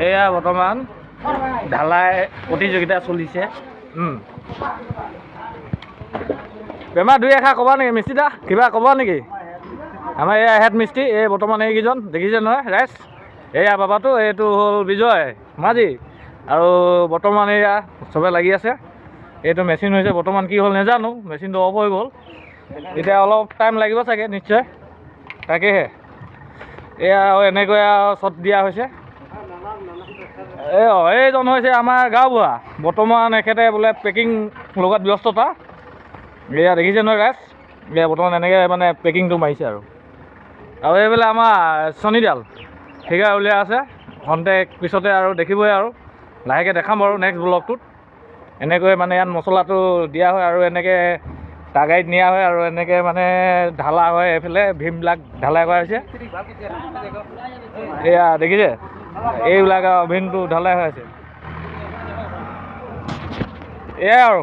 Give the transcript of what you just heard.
এয়া বৰ্তমান ঢালাই প্ৰতিযোগিতা চলিছে। বেমাৰ দুই এষাৰ ক'বা নেকি মিস্ত্ৰী দা, কিবা ক'বা নেকি? আমাৰ এয়া হেড মিস্ত্ৰী, এই বৰ্তমান এইকেইজন দেখিছে নহয় ৰাইজ। এয়া বাবাটো, এইটো হ'ল বিজয় মাঝি, আৰু বৰ্তমান এয়া চবে লাগি আছে। এইটো মেচিন হৈছে, বৰ্তমান কি হ'ল নাজানো, মেচিনটো অফ হৈ গ'ল। এতিয়া অলপ টাইম লাগিব চাগে নিশ্চয়, তাকেহে। এয়া আৰু এনেকৈ আৰু শ্বট দিয়া হৈছে। এইজন হৈছে আমাৰ গাঁওবুঢ়া, বৰ্তমান এখেতে বোলে পেকিং লগত ব্যস্ততা। এয়া দেখিছে নহয় ৰাইজ, এয়া বৰ্তমান এনেকৈ মানে পেকিংটো মাৰিছে আৰু এইফালে আমাৰ চনীডাল ফিগাৰ উলিয়াই আছে। খন্তেক পিছতে আৰু দেখিবই, আৰু লাহেকৈ দেখাম বাৰু নেক্সট ব্লগটোত। এনেকৈ মানে ইয়াত মছলাটো দিয়া হয় আৰু এনেকৈ টাগাড়ীত নিয়া হয় আৰু এনেকৈ মানে ঢালা হয়। এইফালে ভীমবিলাক ঢালাই কৰা হৈছে। এয়া দেখিছে, এইবিলাক আৰু ভীমটো ঢালাই হৈ আছে। এয়াই আৰু